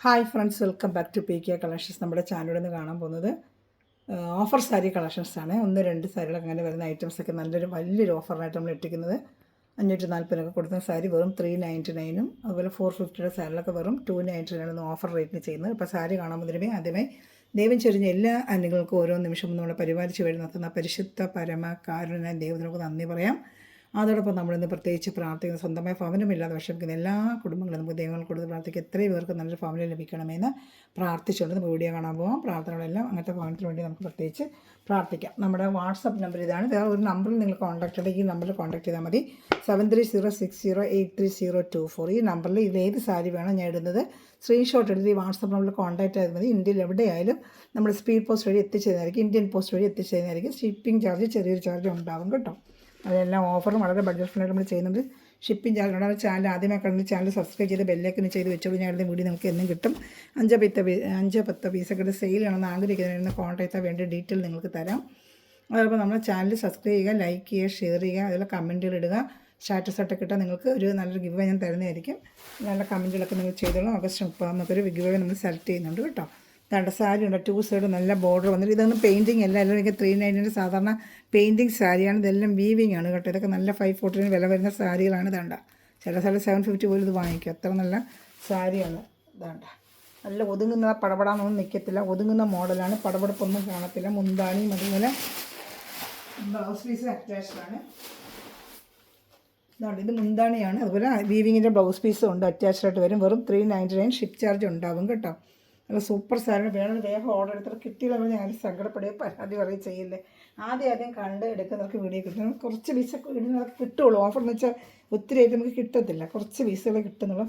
Hi friends, welcome back to PK collections. നമ്മുടെ ചാനലിൽ നിന്ന് കാണാൻ പോകുന്നത് ഓഫർ സാരി കളക്ഷൻസാണ്. 1-2 സാരികളൊക്കെ അങ്ങനെ വരുന്ന ഐറ്റംസൊക്കെ വലിയൊരു ഓഫറിനായിട്ട് നമ്മൾ ഇട്ടിരിക്കുന്നത്. 540 കൊടുക്കുന്ന സാരി വെറും 399, അതുപോലെ 450 സാരികളൊക്കെ വെറും 299 ഓഫർ റേറ്റിന് ചെയ്യുന്നത്. ഇപ്പോൾ സാരി കാണാൻ പോകുന്നതിനുമേ ആദ്യമേ ദൈവം ചൊരിഞ്ഞ എല്ലാ അനുകൾക്കും ഓരോ നിമിഷവും നമ്മളെ പരിപാലിച്ച് വഴി നടത്തുന്ന പരിശുദ്ധ പരമ കാരുണ്യ ദൈവത്തിനൊക്കെ നന്ദി പറയാം. അതോടൊപ്പം നമ്മളിന്ന് പ്രത്യേകിച്ച് പ്രാർത്ഥിക്കുന്ന സ്വന്തമായ ഭവനമില്ലാതെ വിഷമിക്കുന്ന എല്ലാ കുടുംബങ്ങളും നമുക്ക് ദൈവങ്ങൾ കൊടുത്ത് പ്രാർത്ഥിക്കുക. എത്രയും പേർക്ക് നല്ലൊരു ഭവനം ലഭിക്കണമെന്ന് പ്രാർത്ഥിച്ചുകൊണ്ട് നമുക്ക് വീഡിയോ കാണാൻ പോകാം. പ്രാർത്ഥനകളെല്ലാം അങ്ങനത്തെ ഭവനത്തിന് വേണ്ടി നമുക്ക് പ്രത്യേകിച്ച് പ്രാർത്ഥിക്കാം. നമ്മുടെ വാട്സപ്പ് നമ്പർ ഇതാണ്. വേറെ ഒരു നമ്പറിൽ നിങ്ങൾ കോൺടാക്ട് ചെയ്താൽ ഈ നമ്പറിൽ കോൺടാക്ട് ചെയ്താൽ മതി. 7306083024. ഈ നമ്പറിൽ ഏത് സാരി വേണം ഞാൻ ഇടുന്നത് സ്ക്രീൻഷോട്ട് എടുത്ത് ഈ വാട്സപ്പ് നമ്പറിൽ കോൺടാക്ട് ചെയ്താൽ മതി. ഇന്ത്യയിൽ എവിടെയായാലും നമ്മൾ സ്പീഡ് പോസ്റ്റ് വഴി എത്തിച്ചതായിരിക്കും. ഇന്ത്യൻ പോസ്റ്റ് വഴി എത്തിച്ചതായിരിക്കും. ഷിപ്പിംഗ് ചാർജ് ചെറിയൊരു ചാർജ് ഉണ്ടാകും കേട്ടോ. അതെല്ലാം ഓഫറും വളരെ ബഡ്ജറ്റ് ഫ്രണ്ട്ലി നമ്മൾ ചെയ്യുന്നുണ്ട്. ഷിപ്പിംഗ് ചാർജ് ഉണ്ട്. ചാനൽ ആദ്യമേ കണ്ട് ചാനൽ സബ്സ്ക്രൈബ് ചെയ്ത് ബെല്ലൈക്കന് ചെയ്ത് വെച്ചോളൂ. ഞങ്ങളുടെ വീഡിയോ നമുക്ക് എന്നും കിട്ടും. 5-10 പീസൊക്കെ സെയിൽ ആണെന്ന് ആഗ്രഹിക്കുന്നതിന് കോൺടാക്ട് ചെയ്താൽ വേണ്ട ഡീറ്റെയിൽ നിങ്ങൾക്ക് തരാം. അതോടൊപ്പം നമ്മുടെ ചാനൽ സബ്സ്ക്രൈബ് ചെയ്യുക, ലൈക്ക് ചെയ്യുക, ഷെയർ ചെയ്യുക, അതുപോലെ കമൻറ്റുകൾ ഇടുക. സ്റ്റാറ്റസൊക്കെ ഇട്ടാൽ നിങ്ങൾക്ക് ഒരു നല്ലൊരു ഗിവ് ഞാൻ തരുന്നതായിരിക്കും. നല്ല കമൻറ്റുകളൊക്കെ നിങ്ങൾ ചെയ്തോളൂ. ഓഗസ്റ്റ് 30 നമുക്കൊരു ഗിവ് നമ്മൾ സെലക്ട് ചെയ്യുന്നുണ്ട് കേട്ടോ. രണ്ട് സാരി ഉണ്ട്, 2 സൈഡ് നല്ല ബോർഡർ വന്നിട്ട്. ഇതൊന്നും പെയിൻറ്റിങ് അല്ല, എല്ലാം എനിക്ക് 399 സാധാരണ പെയിൻറ്റിങ് സാരിയാണ്. ഇതെല്ലാം വീവിങ് ആണ് കേട്ടോ. ഇതൊക്കെ നല്ല 540 വില വരുന്ന സാരികളാണ്. ഇതാണ്ട ചില സ്ഥലത്ത് 750 പോലും ഇത് വാങ്ങിക്കും. അത്ര നല്ല സാരിയാണ്. ഇതാണ്ട നല്ല ഒതുങ്ങുന്ന പടപടാന്നൊന്നും നിൽക്കത്തില്ല. ഒതുങ്ങുന്ന മോഡലാണ്. പടപടപ്പൊന്നും കാണത്തില്ല. മുന്താണിയും അതുപോലെ ബ്ലൗസ് പീസ് അറ്റാച്ച്ഡാണ്. ഇതാണ്, ഇത് മുന്താണിയാണ്. അതുപോലെ വീവിങ്ങിൻ്റെ ബ്ലൗസ് പീസും ഉണ്ട്, അറ്റാച്ച്ഡായിട്ട് വരും. വെറും 399 ഷിപ്പ് ചാർജ് ഉണ്ടാകും കേട്ടോ. നല്ല സൂപ്പർ സാരിയാണ്. വേണമെങ്കിൽ വേഗം ഓർഡർ എടുത്തിട്ട് കിട്ടിയില്ല ഞാൻ സങ്കടപ്പെടുകയോ പരാതി പറയുകയും ചെയ്യില്ലേ. ആദ്യം കണ്ട് എടുക്കുന്നവർക്ക് വീഡിയോ കിട്ടും. കുറച്ച് പീസൊക്കെ ഇടുന്നവർക്ക് കിട്ടുള്ളൂ. ഓഫർ എന്ന് വെച്ചാൽ ഒത്തിരി ആയിട്ട് നമുക്ക് കിട്ടത്തില്ല. കുറച്ച് പീസുകൾ കിട്ടുന്നുള്ളൂ.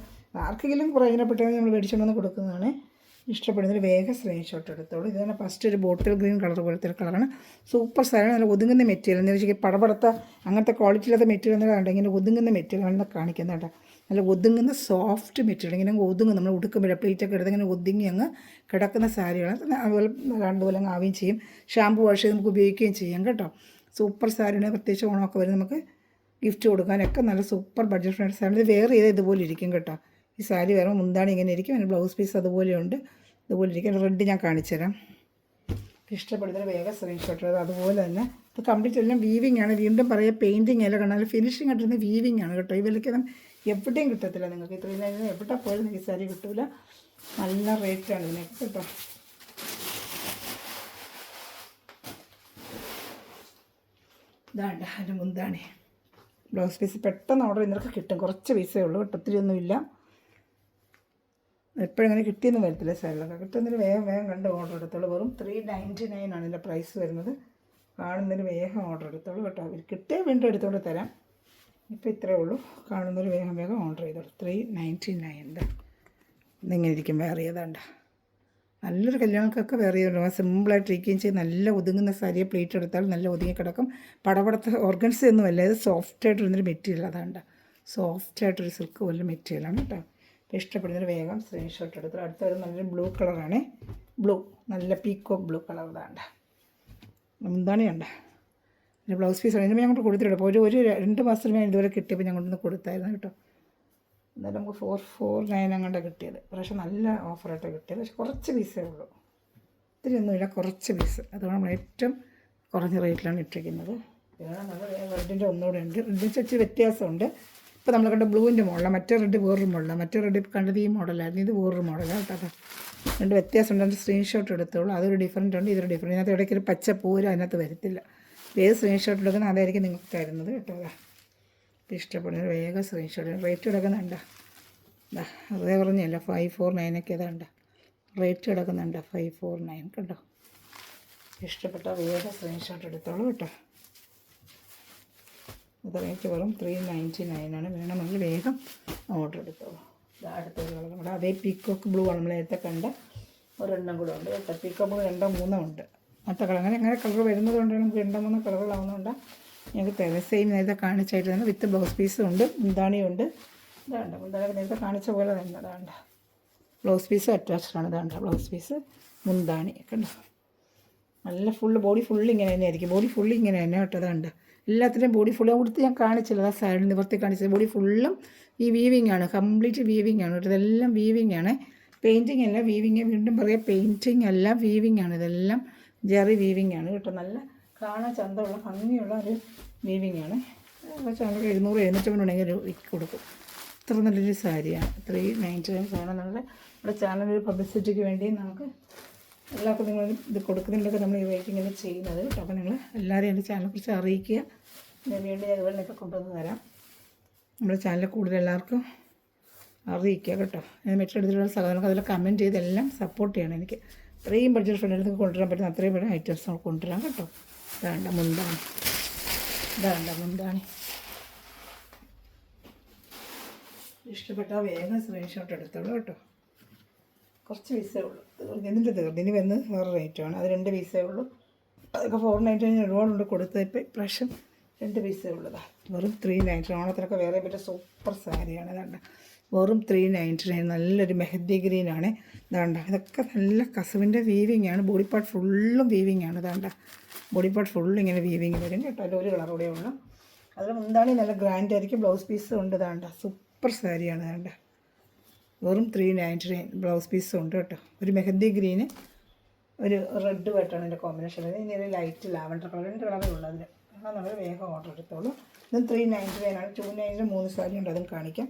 ആർക്കെങ്കിലും പ്രയോജനപ്പെട്ടെങ്കിൽ നമ്മൾ മേടിച്ചുകൊണ്ടൊന്ന് കൊടുക്കുന്നതാണ്. ഇഷ്ടപ്പെടുന്നതിൽ വേഗം സ്ക്രീൻഷോട്ട് എടുത്തോളൂ. ഇതാണ് ഫസ്റ്റ് ഒരു ബോട്ടിൽ ഗ്രീൻ കളർ പോലത്തെ കളറാണ്. സൂപ്പർ സാരിയാണ്. നല്ല ഒതുങ്ങുന്ന മെറ്റീരിയൽ എന്ന് വെച്ചാൽ പടപടത്ത അങ്ങനത്തെ ക്വാളിറ്റി ഇല്ലാത്ത മെറ്റീരിയൽ എന്നല്ല, ഇങ്ങനെ ഒതുങ്ങുന്ന മെറ്റീരിയലാണ് കാണിക്കുന്നത് കേട്ടോ. നല്ല ഒതുങ്ങുന്ന സോഫ്റ്റ് മെറ്റീരിയൽ, ഇങ്ങനെ ഒതുങ്ങും. നമ്മൾ ഉടുക്കുമ്പോൾ പ്ലേറ്റൊക്കെ എടുത്ത് ഇങ്ങനെ ഒതുങ്ങി അങ്ങ് കിടക്കുന്ന സാരികളാണ്. അതുപോലെ 2 കൊല്ലം ആവുകയും ചെയ്യും. ഷാമ്പു വാഷ് ചെയ്ത് നമുക്ക് ഉപയോഗിക്കുകയും ചെയ്യാം കേട്ടോ. സൂപ്പർ സാരിയാണ്. പ്രത്യേകിച്ച് ഓണമൊക്കെ വരും നമുക്ക് ഗിഫ്റ്റ് കൊടുക്കാനൊക്കെ നല്ല സൂപ്പർ ബഡ്ജറ്റ് ഫ്രണ്ട്ലി സാരി. ഇത് വേറെ ചെയ്താൽ ഇതുപോലെ ഇരിക്കും കേട്ടോ. ഈ സാരി വേറെ മുന്താണി ഇങ്ങനെ ഇരിക്കും. അതിന് ബ്ലൗസ് പീസ് അതുപോലെയുണ്ട്. ഇതുപോലെ ഇരിക്കും. റെഡ് ഞാൻ കാണിച്ചു തരാം. ഇഷ്ടപ്പെടുന്നതിന് വേഗം സ്ക്രീൻഷോട്ട് എടുത്ത്. അതുപോലെ തന്നെ ഇത് കംപ്ലീറ്റ് എല്ലാം വീവിങ് ആണ്. വീണ്ടും പറയുക, പെയിൻറ്റിങ് അല്ല കാണാൻ ഫിനിഷിങ് ആയിട്ടിരുന്ന വീവിങ് ആണ് കേട്ടോ. ഈ വിലയ്ക്കൊന്നും എവിടെയും കിട്ടത്തില്ല നിങ്ങൾക്ക്. 399 എവിടെ പോയാലും നിങ്ങൾക്ക് സാരി കിട്ടില്ല. നല്ല റേറ്റാണ് ഇതിനൊക്കെ കേട്ടോ. ഇതാണ്ട് അതിൻ്റെ മുന്താണി ബ്ലൗസ് പീസ്. പെട്ടെന്ന് ഓർഡർ ചെയ്യുന്നവർക്ക് കിട്ടും. കുറച്ച് പീസേ ഉള്ളൂ കേട്ടോ, ഒത്തിരി ഒന്നുമില്ല. എപ്പോഴും ഇങ്ങനെ കിട്ടിയെന്ന് വരത്തില്ല സാരികളൊക്കെ. കിട്ടുന്നതിന് വേഗം കണ്ട് ഓർഡർ എടുത്തോളൂ. വെറും 399 ആണ് ഇതിൻ്റെ പ്രൈസ് വരുന്നത്. കാണുന്നതിന് വേഗം ഓർഡർ എടുത്തോളൂ കേട്ടോ. അവർ കിട്ടിയാൽ വീണ്ടും എടുത്തോണ്ട് തരാം. ഇപ്പോൾ ഇത്രയേ ഉള്ളൂ. കാണുന്നൊരു വേഗം ഓർഡർ ചെയ്തോളൂ. 399. ഇന്നിങ്ങനെ ഇരിക്കും വേറെ ചെയ്താണ്ട. നല്ലൊരു കല്യാണങ്ങൾക്കൊക്കെ വേറെ ചെയ്തോളൂ. സിമ്പിളായിട്ട് ഇരിക്കുകയും ചെയ്ത് നല്ല ഒതുങ്ങുന്ന സാരിയെ പ്ലേറ്റ് എടുത്താൽ നല്ല ഒതുങ്ങി കിടക്കും. പടപടത്ത ഓർഗൻസി ഒന്നുമല്ല, ഇത് സോഫ്റ്റായിട്ടിരുന്നൊരു മെറ്റീരിയൽ. അതാണ്ട സോഫ്റ്റായിട്ടൊരു സിൽക്ക് പോലെ മെറ്റീരിയലാണ് കേട്ടോ. അപ്പോൾ ഇഷ്ടപ്പെടുന്നൊരു വേഗം സ്ക്രീൻഷോട്ട് എടുത്തു. അടുത്തൊരു നല്ലൊരു ബ്ലൂ കളറാണ്. ബ്ലൂ നല്ല പീക്കോക്ക് ബ്ലൂ കളർ. ഇതാണ്ട മുന്താണിയുണ്ട്. പിന്നെ ബ്ലൗസ് പീസ് ഇതിന് ഞാൻ അങ്ങോട്ട് കൊടുത്തിട്ടുണ്ട്. അപ്പോൾ ഒരു 2 മാസത്തിന് ഞാൻ ഇതുവരെ കിട്ടിയപ്പോൾ ഞാൻ കൊണ്ടൊന്ന് കൊടുത്തായിരുന്നു കേട്ടോ. എന്നാലും നമുക്ക് 449 അങ്ങോട്ട് കിട്ടിയത്. പക്ഷേ നല്ല ഓഫറായിട്ടാണ് കിട്ടിയത്. പക്ഷേ കുറച്ച് പീസേ ഉള്ളൂ, ഒത്തിരി ഒന്നുമില്ല, കുറച്ച് പീസ്. അതുകൊണ്ട് നമ്മൾ ഏറ്റവും കുറഞ്ഞ റേറ്റിലാണ് ഇട്ടിരിക്കുന്നത്. പിന്നെ നമ്മൾ റെഡിൻ്റെ ഒന്നുകൂടെ ഉണ്ട്. റെഡിന് വെച്ച് വ്യത്യാസമുണ്ട്. ഇപ്പോൾ നമ്മൾ കണ്ട ബ്ലൂവിൻ്റെ മോഡലാണ്. മറ്റേ റെഡ് വേറൊരു മോഡലാണ്. മറ്റേ റെഡ് കണ്ടത് ഈ മോഡലായിരുന്നു. ഇത് വേറൊരു മോഡലാണ് കേട്ടോ. 2 വ്യത്യാസമുണ്ട്. അതിൻ്റെ സ്ക്രീൻഷോട്ട് എടുത്തോളൂ. അതൊരു ഡിഫറൻറ്റ് ഉണ്ട്, ഇതൊരു ഡിഫറൻറ്റ്. ഇതിനകത്ത് ഇടയ്ക്കൊരു പച്ച പൂരം അതിനകത്ത് വരത്തില്ല. ഏത് സ്ക്രീൻഷോട്ട് എടുക്കുന്നത് അതായിരിക്കും നിങ്ങൾക്ക് തരുന്നത് കേട്ടോ. ഇഷ്ടപ്പെടുന്നത് വേഗം സ്ക്രീൻഷോട്ട്. റേറ്റ് കിടക്കുന്നുണ്ട്. അതേ പറഞ്ഞല്ല 549 ഏതാണ്ട് റേറ്റ് കിടക്കുന്നുണ്ട്. 549 കേട്ടോ. ഇഷ്ടപ്പെട്ട വേഗം സ്ക്രീൻഷോട്ട് എടുത്തോളൂ കേട്ടോ. ഇത് റേറ്റ് വെറും 399 ആണ്. വേണമെങ്കിൽ വേഗം ഓർഡർ എടുത്തോളൂ. അടുത്തൊരു കളർ നമ്മുടെ അതേ പീക്കോക്ക് ബ്ലൂ ആണ്. നമ്മൾ നേരത്തെ കണ്ട ഒരെണ്ണം കൂടെ ഉണ്ട് കേട്ടോ. പീക്കോക്ക് ബ്ലൂ 2-3 ഉണ്ട്. മറ്റേ കളർ അങ്ങനെ കളർ വരുന്നത് കൊണ്ടാണ് നമുക്ക് 2-3 കളറുകളാവുന്നതുകൊണ്ട് ഞങ്ങൾക്ക് തരാം. സെയിം നേരത്തെ കാണിച്ചായിട്ട് തന്നെ വിത്ത് ബ്ലൗസ് പീസും ഉണ്ട്, മുന്താണിയുണ്ട്. ഇതാണ്ട് മുന്താണി നേരത്തെ കാണിച്ച പോലെ തന്നെ. അതാണ്ട് ബ്ലൗസ് പീസ് അറ്റാച്ച്ഡാണ്. ഇതാണ്ട് ബ്ലൗസ് പീസ് മുന്താണി കണ്ടോ. നല്ല ബോഡി ഫുള്ള് ഇങ്ങനെ തന്നെ ആയിരിക്കും. ബോഡി ഫുള്ള് ഇങ്ങനെ തന്നെ കേട്ടോ. അതാണ്ട് എല്ലാത്തിൻ്റെയും ബോഡി ഫുള്ള് കൊടുത്ത് ഞാൻ കാണിച്ചില്ല. ആ സൈഡിൽ നിവർത്തി കാണിച്ചത് ബോഡി ഫുള്ളും ഈ വീവിങ് ആണ്. കംപ്ലീറ്റ് വീവിങ് ആണ് കേട്ടോ. ഇതെല്ലാം വീവിങ് ആണ്. പെയിൻറ്റിങ് അല്ല വീവിങ്, വീണ്ടും പറയാം പെയിൻറ്റിങ് അല്ല വീവിങ് ആണ്. ഇതെല്ലാം ജെറി വീവിങ് ആണ് കേട്ടോ. നല്ല കാണാൻ ചന്തമുള്ള ഭംഗിയുള്ള ഒരു വീവിങ് ആണ്. പക്ഷേ നമുക്ക് 700-750 രൂപയ്ക്ക് കൊടുക്കും. ഇത്ര നല്ലൊരു സാരിയാണ്. 399 ആണ്. നമ്മുടെ ചാനലൊരു പബ്ലിസിറ്റിക്ക് വേണ്ടി നമുക്ക് എല്ലാവർക്കും നിങ്ങൾ ഇത് കൊടുക്കുന്നുണ്ടൊക്കെ നമ്മൾ ഈ റേറ്റ് ഇങ്ങനെ ചെയ്യുന്നത് കേട്ടോ. അപ്പോൾ നിങ്ങൾ എല്ലാവരും എൻ്റെ ചാനലിനെക്കുറിച്ച് അറിയിക്കുക. ഞാൻ വീണ്ടും ഇതുപോലെയൊക്കെ കൊണ്ടുവന്ന് തരാം. നമ്മുടെ ചാനലിൽ കൂടുതൽ എല്ലാവർക്കും അറിയിക്കുക കേട്ടോ. ഞാൻ മറ്റെടുത്തിട്ടുള്ള സാധനങ്ങൾക്ക് അതിൽ കമൻറ്റ് ചെയ്തെല്ലാം സപ്പോർട്ട് ചെയ്യണം. എനിക്ക് ഇത്രയും ബഡ്ജറ്റ് ഫ്രണ്ടിലേക്ക് കൊണ്ടുവരാൻ പറ്റുന്ന അത്രയും പേര് ഐറ്റംസ് നമുക്ക് കൊണ്ടുവരാം കേട്ടോ. ഇതാണ്ട മുന്താണി ഇഷ്ടപ്പെട്ടാൽ വേഗം സ്ക്രീൻഷോട്ട് എടുത്തോളൂ കേട്ടോ. കുറച്ച് പീസേ ഉള്ളൂ. ഇതിൻ്റെ തീർന്നു. ഇനി വന്ന് വേറെ റേറ്റുമാണ്. അത് 2 പീസേ ഉള്ളൂ. അതൊക്കെ 499 ഒരുപാടുണ്ട് കൊടുത്തത്. ഇപ്പോൾ ഇപ്രാവശ്യം 2 പീസേ ഉള്ളതാണ്. വെറും 399. ഓണത്തിനൊക്കെ വേറെ പറ്റിയ സൂപ്പർ സാരിയാണ്. ഇതാണ്ട വെറും 399. നല്ലൊരു മെഹന്തി ഗ്രീനാണ്. ഇതാണ്ട ഇതൊക്കെ നല്ല കസവിൻ്റെ വീവിങ് ആണ്. ബോഡി പാർട്ട് ഫുള്ളും വീവിങ് ആണ്. ഇതാണ്ട ബോഡി പാർട്ട് ഫുള്ളും ഇങ്ങനെ വീവിങ് വരും കേട്ടോ. അതിൽ ഒരു കളർ കൂടെ ഉള്ളു. അതിൽ മുന്താണി നല്ല ഗ്രാൻഡ് ആയിരിക്കും. ബ്ലൗസ് പീസും ഉണ്ട്. ഇതാണ്ട സൂപ്പർ സാരിയാണ്. ഇതാണ്ട വെറും 399. ബ്ലൗസ് പീസും ഉണ്ട് കേട്ടോ. ഒരു മെഹന്തി ഗ്രീന് ഒരു റെഡ് ആയിട്ടാണ് എൻ്റെ കോമ്പിനേഷൻ. ഇനി ഒരു ലൈറ്റ് ലാവൻഡർ കളർ 2 കളറേ ഉള്ളൂ അതിൽ. എന്നാൽ നമ്മൾ വേഗം ഓർഡർ എടുത്തോളൂ. ഇതും 399 ആണ്. 299 3 സാരി ഉണ്ട്. അതും കാണിക്കാം.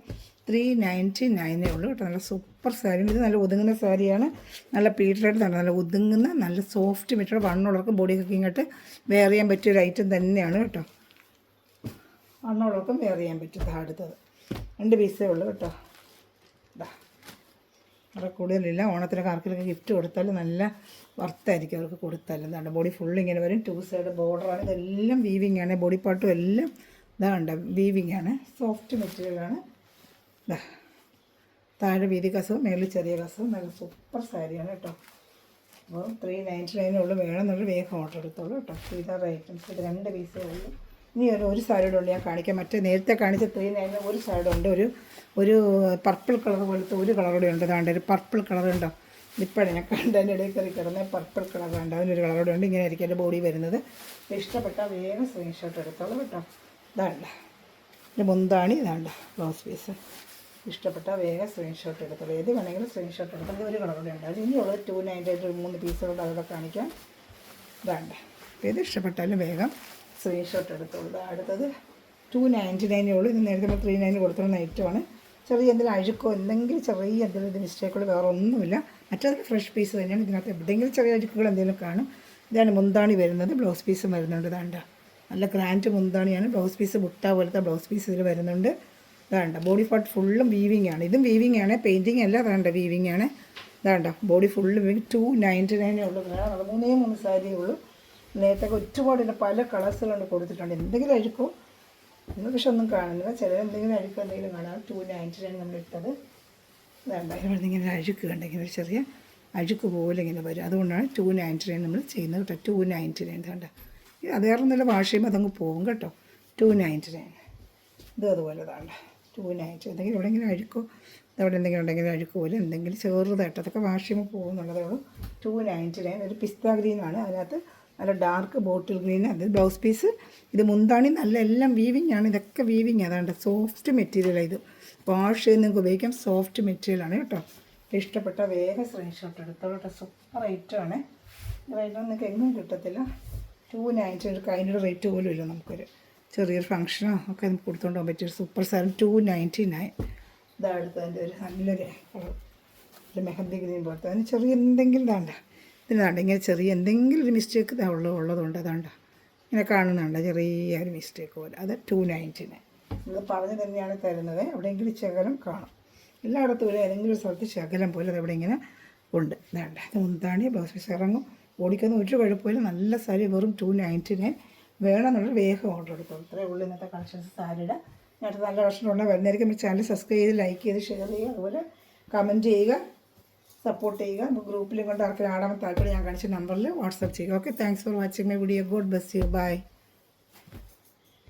399 ഉള്ളൂ കേട്ടോ. നല്ല സൂപ്പർ സാരി. ഇത് നല്ല ഒതുങ്ങുന്ന സാരിയാണ്. നല്ല പ്ലീറ്റഡ് തന്നെ, നല്ല ഒതുങ്ങുന്ന നല്ല സോഫ്റ്റ് മെറ്റീരിയൽ. വണ്ണുള്ളവർക്കും ബോഡിയൊക്കെ ഇങ്ങോട്ട് വെയർ ചെയ്യാൻ പറ്റിയ ഒരു ഐറ്റം തന്നെയാണ് കേട്ടോ. വണ്ണുള്ളവർക്കും വെയർ ചെയ്യാൻ പറ്റും. അടുത്തത് 2 പീസേ ഉള്ളൂ കേട്ടോ. അവിടെ കൂടുതലില്ല. ഓണത്തിനൊക്കെ ആർക്കെങ്കിലും ഗിഫ്റ്റ് കൊടുത്താൽ നല്ല വർത്തായിരിക്കും അവർക്ക് കൊടുത്താൽ. എന്താണ് ബോഡി ഫുൾ ഇങ്ങനെ വരും. 2 സൈഡ് ബോർഡറാണ്. ഇതെല്ലാം വീവിങ് ആണ്. ബോഡി പാർട്ടും എല്ലാം ഇതാണ്ട് വീവിങ് ആണ്. സോഫ്റ്റ് മെറ്റീരിയലാണ്. ഇതാ താഴെ വീതി കസവും മേളിൽ ചെറിയ കസവും. നല്ല സൂപ്പർ സാരിയാണ് കേട്ടോ. അപ്പോൾ 399 ഉള്ളൂ. വേണമെന്നുള്ള വേഗം ഓർഡർ എടുത്തോളൂ കേട്ടോ. ഇതാ ഐറ്റംസ്. ഇത് 2 പീസേ ഉള്ളൂ. ഇനി ഒരു സൈഡ് ഉണ്ട് ഞാൻ കാണിക്കാം. മറ്റേ നേരത്തെ കാണിച്ച 399 ഒരു സൈഡുണ്ട്. ഒരു പർപ്പിൾ കളർ പോലത്തെ ഒരു കളർ കൂടെ ഉണ്ട്. അതാണ്ട് ഒരു പർപ്പിൾ കളർ ഉണ്ടോ ഇപ്പോഴേ ഞാൻ കണ്ടതിൻ്റെ ഇടയിൽ കയറി കിടന്ന പർപ്പിൾ കളർ ഉണ്ട്. അതിനൊരു കളർ കൂടെ ഉണ്ട്. ഇങ്ങനെ ആയിരിക്കും എൻ്റെ ബോഡി വരുന്നത്. ഇഷ്ടപ്പെട്ടാൽ വേഗം സ്ക്രീൻഷോട്ട് എടുത്തോളൂ കേട്ടോ. ഇതാണ്ട എൻ്റെ മുന്താണി. ഇതാണ്ട ബ്ലൗസ് പീസ്. ഇഷ്ടപ്പെട്ടാൽ വേഗം സ്ക്രീൻഷോട്ട് എടുത്തോളൂ. ഏത് വേണമെങ്കിലും സ്ക്രീൻഷോട്ട് എടുത്താൽ ഒരു കളർ കൂടെ ഉണ്ട്. അത് ഇനിയുള്ളത് 299 3 പീസുകളുണ്ട്. അതോടെ കാണിക്കാം. ഇതാണ്ട ഏത് ഇഷ്ടപ്പെട്ടാലും വേഗം സ്ക്രീൻഷോട്ട് എടുത്തോളൂ. അടുത്തത് 299 ഉള്ളൂ. ഇത് നേരത്തെ നമ്മൾ 399 കൊടുത്തുള്ള ഐറ്റമാണ്. ചെറിയ എന്തെങ്കിലും അഴുക്കോ എന്തെങ്കിലും ചെറിയ എന്തെങ്കിലും മിസ്റ്റേക്കുകൾ വേറെ ഒന്നുമില്ല. മറ്റേത് ഫ്രഷ് പീസ് തന്നെയാണ്. ഇതിനകത്ത് എന്തെങ്കിലും ചെറിയ അഴുക്കുകൾ എന്തെങ്കിലും കാണും. ഇതാണ് മുന്താണി വരുന്നത്. ബ്ലൗസ് പീസും വരുന്നുണ്ട്. ഇതാണ്ട നല്ല ഗ്രാൻഡ് മുന്താണിയാണ്. ബ്ലൗസ് പീസ് ബുട്ട പോലത്തെ ബ്ലൗസ് പീസ് ഇതിൽ വരുന്നുണ്ട്. ഇതാണ്ട ബോഡി പാർട്ട് ഫുള്ളും വീവിങ് ആണ്. ഇതും വീവിങ് ആണ്. പെയിൻറ്റിങ് അല്ല. ഇതാണ്ട വീവിങ് ആണ്. ഇതാണ്ട ബോഡി ഫുള്ള് വീവിങ്. 299 ഉള്ളൂ. വേണം 3 സാരിയേ ഉള്ളൂ. നേരത്തെ ഒരുപാട് പല കളേഴ്സുകളുണ്ട് കൊടുത്തിട്ടുണ്ട്. എന്തെങ്കിലും അഴുക്കോ ഇന്ന് പക്ഷെ ഒന്നും കാണുന്നില്ല. ചില എന്തെങ്കിലും അഴുക്കോ എന്തെങ്കിലും കാണാം. 299 നമ്മൾ ഇട്ടത്. വേണ്ട ഇവിടെ ഇങ്ങനെ അഴുക്ക് കണ്ടെങ്കിൽ ഒരു ചെറിയ അഴുക്ക് പോലെ ഇങ്ങനെ വരും. അതുകൊണ്ടാണ് 299 നമ്മൾ ചെയ്യുന്നത് കേട്ടോ. 299 കണ്ട അത് വേറെ ഒന്നുമില്ല. വാഷ് ചെയ്യുമ്പോൾ അതങ്ങ് പോകും കേട്ടോ. 299 ഇത് അതുപോലെ താണ്ട 299. എന്തെങ്കിലും എവിടെയെങ്കിലും അഴുക്കോ അവിടെ എന്തെങ്കിലും ഉണ്ടെങ്കിൽ അഴുക്ക് പോലെ എന്തെങ്കിലും ചെറുതായിട്ട് അതൊക്കെ വാഷ് ചെയ്യുമ്പോൾ പോകുന്നുള്ളതേ ഉള്ളൂ. 299 ഒരു പിസ്ത ഗ്രീനാണ്. അതിനകത്ത് നല്ല ഡാർക്ക് ബോട്ടിൽ ഗ്രീൻ. അത് ബ്ലൗസ് പീസ്. ഇത് മുന്താണി നല്ല എല്ലാം വീവിങ് ആണ്. ഇതൊക്കെ വീവിങ്. അതാണ്ട് സോഫ്റ്റ് മെറ്റീരിയലാണ്. ഇത് വാഷ് ചെയ്ത് നിങ്ങൾക്ക് ഉപയോഗിക്കാം. സോഫ്റ്റ് മെറ്റീരിയലാണ് കേട്ടോ. ഇഷ്ടപ്പെട്ട വേഗം സ്ക്രീൻഷോട്ട് എടുത്തോളൂ കേട്ടോ. സൂപ്പർ ഐറ്റമാണ്. റേറ്റ് നിങ്ങൾക്ക് എങ്ങും കിട്ടത്തില്ല. 299 അതിൻ്റെ റേറ്റ് പോലും ഇല്ല. നമുക്കൊരു ചെറിയൊരു ഫംഗ്ഷനോ ഒക്കെ നമുക്ക് കൊടുത്തുകൊണ്ട് പോകാൻ പറ്റിയൊരു സൂപ്പർ സാധനം. 299. ഇതാ അടുത്തതിൻ്റെ ഒരു നല്ലൊരു കളർ. ഒരു മെഹന്തി ഗ്രീൻ പോലത്തെ. അതിന് ചെറിയ എന്തെങ്കിലും ഇതാണ്ട ഇതിനാണ്ട് ഇങ്ങനെ ചെറിയ എന്തെങ്കിലും ഒരു മിസ്റ്റേക്ക് ഉള്ളതുകൊണ്ട് അതാണ്ട ഇങ്ങനെ കാണുന്നുണ്ട് ചെറിയ ഒരു മിസ്റ്റേക്ക് പോലെ. അത് 299. നമ്മൾ പറഞ്ഞ് തന്നെയാണ് തരുന്നത്. എവിടെയെങ്കിലും ശകലം കാണും. എല്ലായിടത്തും ഇവിടെ ഏതെങ്കിലും ഒരു സ്ഥലത്ത് ശകലം പോലെ അതെവിടെ ഇങ്ങനെ ഉണ്ട്. ഇതാണ്ട ഇത് മുന്താണി. ബ്ലൗസ് പീസ് ഇറങ്ങും. ഓടിക്കുന്ന ഒരു കുഴപ്പമില്ല. നല്ല സാരി. വെറും 299 വേണമെന്നുള്ള വേഗം ഓർഡർ എടുക്കും. ഇത്രയേ ഉള്ളൂ ഇന്നത്തെ കളക്ഷൻസ് സാരിയുടെ. ഞാനത് നല്ല കളക്ഷൻ ഉണ്ടെങ്കിൽ വരുന്നതായിരിക്കും. നമ്മുടെ ചാനൽ സബ്സ്ക്രൈബ് ചെയ്ത് ലൈക്ക് ചെയ്ത് ഷെയർ ചെയ്യുക. അതുപോലെ കമൻറ്റ് ചെയ്യുക. സപ്പോർട്ട് ചെയ്യുക. ഗ്രൂപ്പിലും കൊണ്ട് ആർക്കും ആടാൻ താല്പര്യം ഞാൻ കാണിച്ച നമ്പറിൽ വാട്സപ്പ് ചെയ്യുക. Okay, thanks for watching my video. God bless you. By.